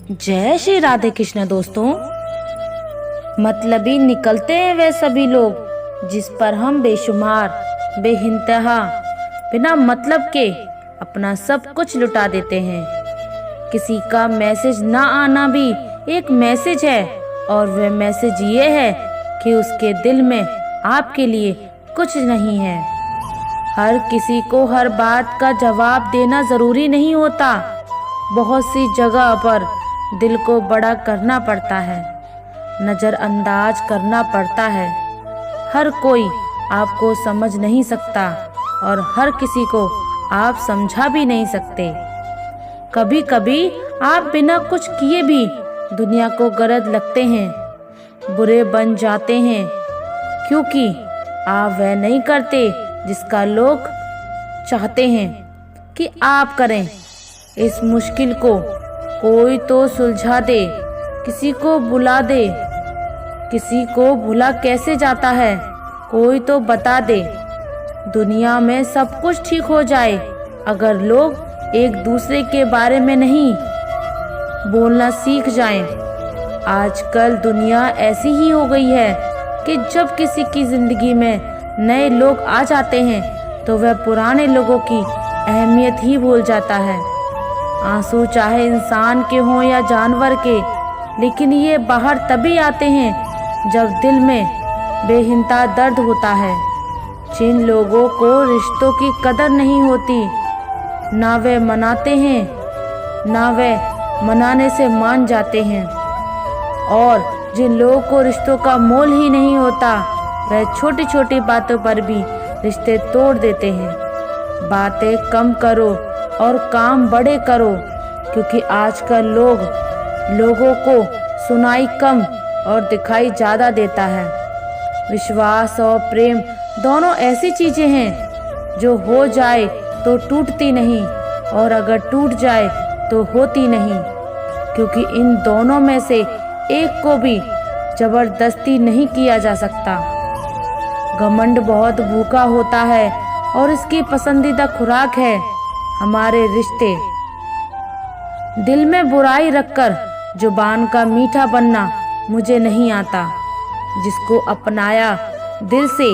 जय श्री राधे कृष्ण दोस्तों। मतलबी निकलते हैं वे सभी लोग जिस पर हम बेशुमार बेइंतहा बिना मतलब के अपना सब कुछ लुटा देते हैं। किसी का मैसेज ना आना भी एक मैसेज है, और वह मैसेज ये है कि उसके दिल में आपके लिए कुछ नहीं है। हर किसी को हर बात का जवाब देना ज़रूरी नहीं होता। बहुत सी जगह पर दिल को बड़ा करना पड़ता है, नज़रअंदाज करना पड़ता है। हर कोई आपको समझ नहीं सकता और हर किसी को आप समझा भी नहीं सकते। कभी कभी आप बिना कुछ किए भी दुनिया को गलत लगते हैं, बुरे बन जाते हैं, क्योंकि आप वह नहीं करते जिसका लोग चाहते हैं कि आप करें। इस मुश्किल को कोई तो सुलझा दे, किसी को बुला दे। किसी को भुला कैसे जाता है, कोई तो बता दे। दुनिया में सब कुछ ठीक हो जाए अगर लोग एक दूसरे के बारे में नहीं बोलना सीख जाएं। आजकल दुनिया ऐसी ही हो गई है कि जब किसी की जिंदगी में नए लोग आ जाते हैं तो वह पुराने लोगों की अहमियत ही भूल जाता है। आंसू चाहे इंसान के हों या जानवर के, लेकिन ये बाहर तभी आते हैं जब दिल में बेहिंता दर्द होता है। जिन लोगों को रिश्तों की कदर नहीं होती, ना वे मनाते हैं ना वे मनाने से मान जाते हैं, और जिन लोगों को रिश्तों का मोल ही नहीं होता, वह छोटी छोटी बातों पर भी रिश्ते तोड़ देते हैं। बातें कम करो और काम बड़े करो, क्योंकि आजकल लोगों को सुनाई कम और दिखाई ज़्यादा देता है। विश्वास और प्रेम दोनों ऐसी चीज़ें हैं जो हो जाए तो टूटती नहीं, और अगर टूट जाए तो होती नहीं, क्योंकि इन दोनों में से एक को भी जबरदस्ती नहीं किया जा सकता। घमंड बहुत भूखा होता है और इसकी पसंदीदा खुराक है हमारे रिश्ते। दिल में बुराई रखकर जुबान का मीठा बनना मुझे नहीं आता। जिसको अपनाया दिल से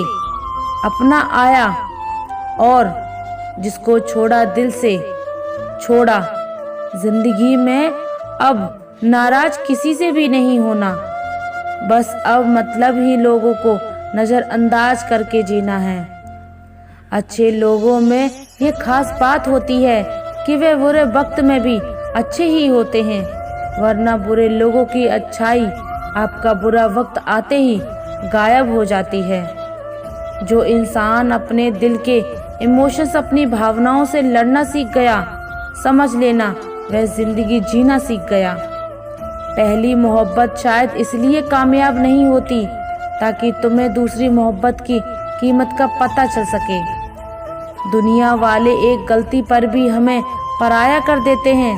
अपना आया, और जिसको छोड़ा दिल से छोड़ा। जिंदगी में अब नाराज किसी से भी नहीं होना, बस अब मतलब ही लोगों को नज़रअंदाज करके जीना है। अच्छे लोगों में ये खास बात होती है कि वे बुरे वक्त में भी अच्छे ही होते हैं, वरना बुरे लोगों की अच्छाई आपका बुरा वक्त आते ही गायब हो जाती है। जो इंसान अपने दिल के इमोशंस, अपनी भावनाओं से लड़ना सीख गया, समझ लेना वह जिंदगी जीना सीख गया। पहली मोहब्बत शायद इसलिए कामयाब नहीं होती ताकि तुम्हें दूसरी मोहब्बत की कीमत का पता चल सके। दुनिया वाले एक गलती पर भी हमें पराया कर देते हैं,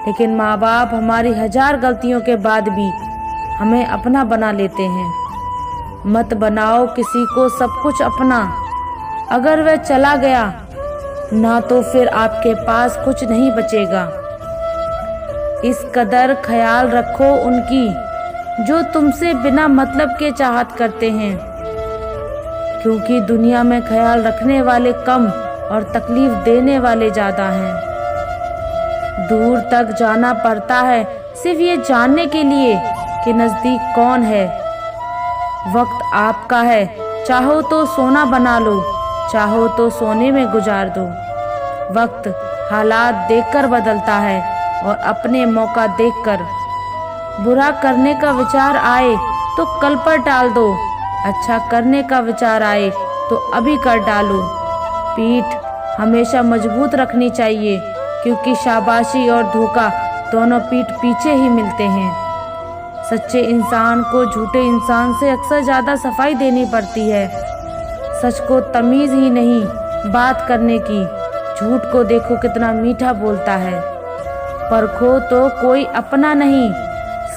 लेकिन माँ बाप हमारी 1000 गलतियों के बाद भी हमें अपना बना लेते हैं। मत बनाओ किसी को सब कुछ अपना, अगर वह चला गया ना तो फिर आपके पास कुछ नहीं बचेगा। इस कदर ख्याल रखो उनकी जो तुमसे बिना मतलब के चाहत करते हैं, क्योंकि दुनिया में ख्याल रखने वाले कम और तकलीफ देने वाले ज़्यादा हैं। दूर तक जाना पड़ता है सिर्फ ये जानने के लिए कि नज़दीक कौन है। वक्त आपका है, चाहो तो सोना बना लो, चाहो तो सोने में गुजार दो। वक्त हालात देखकर बदलता है, और अपने मौका देखकर। बुरा करने का विचार आए तो कल पर टाल दो, अच्छा करने का विचार आए तो अभी कर डालो। पीठ हमेशा मजबूत रखनी चाहिए, क्योंकि शाबाशी और धोखा दोनों पीठ पीछे ही मिलते हैं। सच्चे इंसान को झूठे इंसान से अक्सर ज़्यादा सफाई देनी पड़ती है। सच को तमीज़ ही नहीं बात करने की, झूठ को देखो कितना मीठा बोलता है। परखो तो कोई अपना नहीं,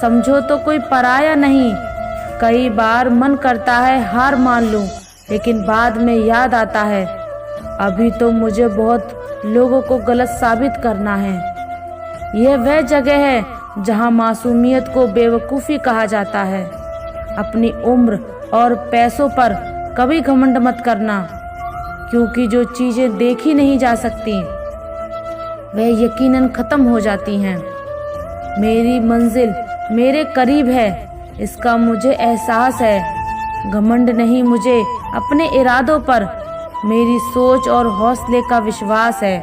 समझो तो कोई पराया नहीं। कई बार मन करता है हार मान लूं, लेकिन बाद में याद आता है अभी तो मुझे बहुत लोगों को गलत साबित करना है। यह वह जगह है जहाँ मासूमियत को बेवकूफ़ी कहा जाता है। अपनी उम्र और पैसों पर कभी घमंड मत करना, क्योंकि जो चीज़ें देखी नहीं जा सकती वह यकीनन ख़त्म हो जाती हैं। मेरी मंजिल मेरे करीब है, इसका मुझे एहसास है। घमंड नहीं मुझे अपने इरादों पर, मेरी सोच और हौसले का विश्वास है।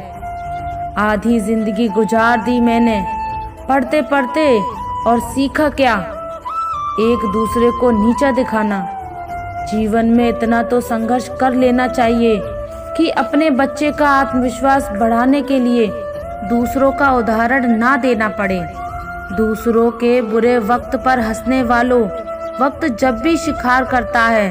आधी जिंदगी गुजार दी मैंने पढ़ते पढ़ते, और सीखा क्या? एक दूसरे को नीचा दिखाना। जीवन में इतना तो संघर्ष कर लेना चाहिए कि अपने बच्चे का आत्मविश्वास बढ़ाने के लिए दूसरों का उदाहरण ना देना पड़े। दूसरों के बुरे वक्त पर हंसने वालों, वक्त जब भी शिकार करता है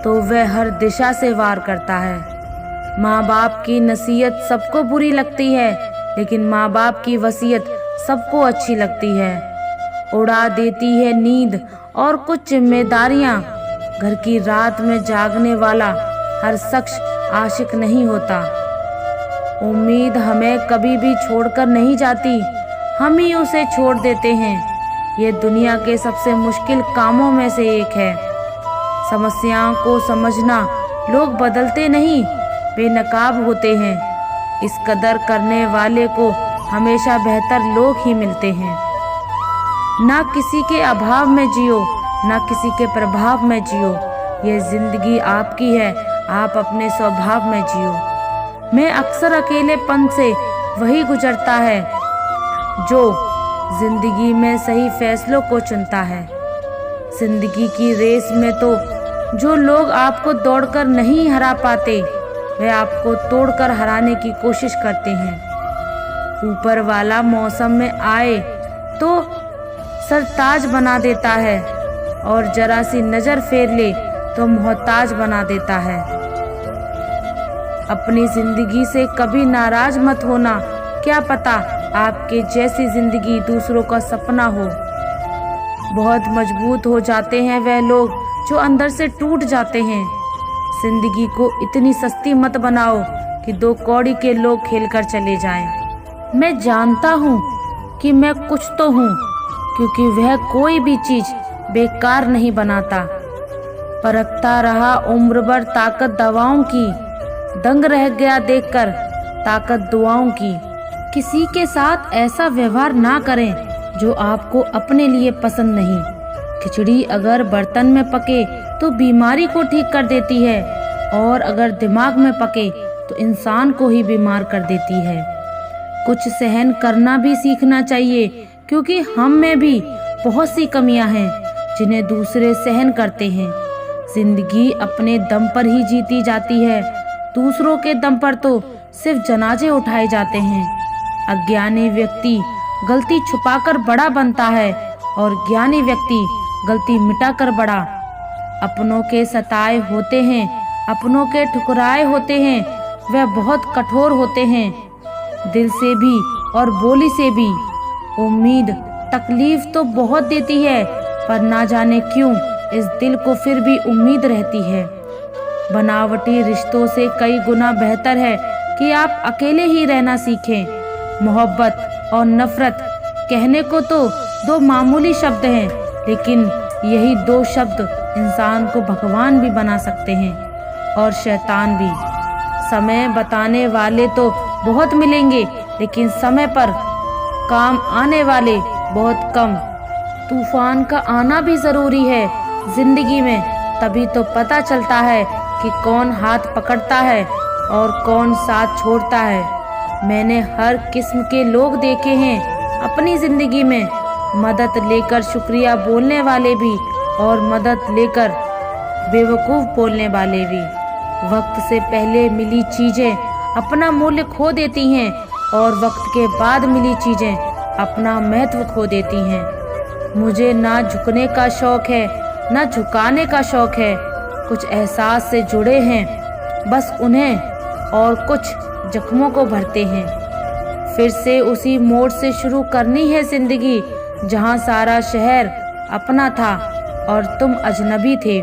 तो वह हर दिशा से वार करता है। माँ बाप की नसीहत सबको बुरी लगती है, लेकिन माँ बाप की वसीयत सबको अच्छी लगती है। उड़ा देती है नींद और कुछ जिम्मेदारियाँ। घर की रात में जागने वाला हर शख्स आशिक नहीं होता। उम्मीद हमें कभी भी छोड़कर नहीं जाती, हम ही उसे छोड़ देते हैं। ये दुनिया के सबसे मुश्किल कामों में से एक है। समस्याओं को समझना। लोग बदलते नहीं, बेनकाब होते हैं। इस कदर करने वाले को हमेशा बेहतर लोग ही मिलते हैं। ना किसी के अभाव में जियो, ना किसी के प्रभाव में जियो। ये जिंदगी आपकी है, आप अपने स्वभाव में जियो। मैं अक्सर अकेलेपन से वही गुजरता है जो जिंदगी में सही फैसलों को चुनता है। जिंदगी की रेस में तो जो लोग आपको दौड़कर नहीं हरा पाते, वे आपको तोड़कर हराने की कोशिश करते हैं। ऊपर वाला मौसम में आए तो सरताज बना देता है, और जरा सी नजर फेर ले तो मोहताज बना देता है। अपनी जिंदगी से कभी नाराज मत होना, क्या पता आपके जैसी जिंदगी दूसरों का सपना हो। बहुत मजबूत हो जाते हैं वह लोग जो अंदर से टूट जाते हैं। जिंदगी को इतनी सस्ती मत बनाओ कि 2 कौड़ी के लोग खेलकर चले जाएं। मैं जानता हूँ कि मैं कुछ तो हूँ, क्योंकि वह कोई भी चीज बेकार नहीं बनाता। परखता रहा उम्र भर ताकत दवाओं की, दंग रह गया देखकर ताकत दुआओं की। किसी के साथ ऐसा व्यवहार ना करें जो आपको अपने लिए पसंद नहीं। खिचड़ी अगर बर्तन में पके तो बीमारी को ठीक कर देती है, और अगर दिमाग में पके तो इंसान को ही बीमार कर देती है। कुछ सहन करना भी सीखना चाहिए, क्योंकि हम में भी बहुत सी कमियां हैं जिन्हें दूसरे सहन करते हैं। जिंदगी अपने दम पर ही जीती जाती है, दूसरों के दम पर तो सिर्फ जनाजे उठाए जाते हैं। अज्ञानी व्यक्ति गलती छुपाकर बड़ा बनता है, और ज्ञानी व्यक्ति गलती मिटाकर बड़ा। अपनों के सताए होते हैं, अपनों के ठुकराए होते हैं, वह बहुत कठोर होते हैं, दिल से भी और बोली से भी। उम्मीद तकलीफ तो बहुत देती है, पर ना जाने क्यों इस दिल को फिर भी उम्मीद रहती है। बनावटी रिश्तों से कई गुना बेहतर है कि आप अकेले ही रहना सीखें। मोहब्बत और नफरत कहने को तो 2 मामूली शब्द हैं, लेकिन यही 2 शब्द इंसान को भगवान भी बना सकते हैं, और शैतान भी। समय बताने वाले तो बहुत मिलेंगे, लेकिन समय पर काम आने वाले बहुत कम। तूफान का आना भी जरूरी है जिंदगी में, तभी तो पता चलता है कि कौन हाथ पकड़ता है और कौन साथ छोड़ता है। मैंने हर किस्म के लोग देखे हैं अपनी जिंदगी में, मदद लेकर शुक्रिया बोलने वाले भी, और मदद लेकर बेवकूफ़ बोलने वाले भी। वक्त से पहले मिली चीज़ें अपना मूल्य खो देती हैं, और वक्त के बाद मिली चीज़ें अपना महत्व खो देती हैं। मुझे ना झुकने का शौक़ है, ना झुकाने का शौक़ है। कुछ एहसास से जुड़े हैं, बस उन्हें, और कुछ जख्मों को भरते हैं। फिर से उसी मोड़ से शुरू करनी है जिंदगी, जहां सारा शहर अपना था और तुम अजनबी थे।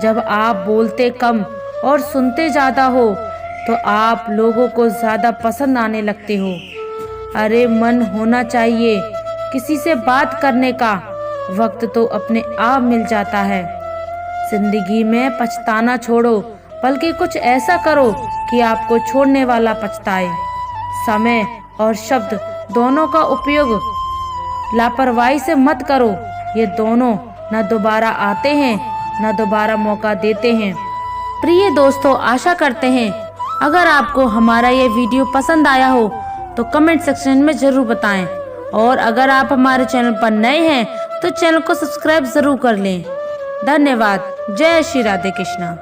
जब आप बोलते कम और सुनते ज़्यादा हो, तो आप लोगों को ज़्यादा पसंद आने लगते हो। अरे मन होना चाहिए, किसी से बात करने का वक्त तो अपने आप मिल जाता है। जिंदगी में पछताना छोड़ो, बल्कि कुछ ऐसा करो कि आपको छोड़ने वाला पछताए। समय और शब्द दोनों का उपयोग लापरवाही से मत करो। ये दोनों न दोबारा आते हैं न दोबारा मौका देते हैं। प्रिय दोस्तों, आशा करते हैं अगर आपको हमारा ये वीडियो पसंद आया हो तो कमेंट सेक्शन में जरूर बताएं, और अगर आप हमारे चैनल पर नए हैं तो चैनल को सब्सक्राइब जरूर कर लें। धन्यवाद। जय श्री राधे कृष्णा।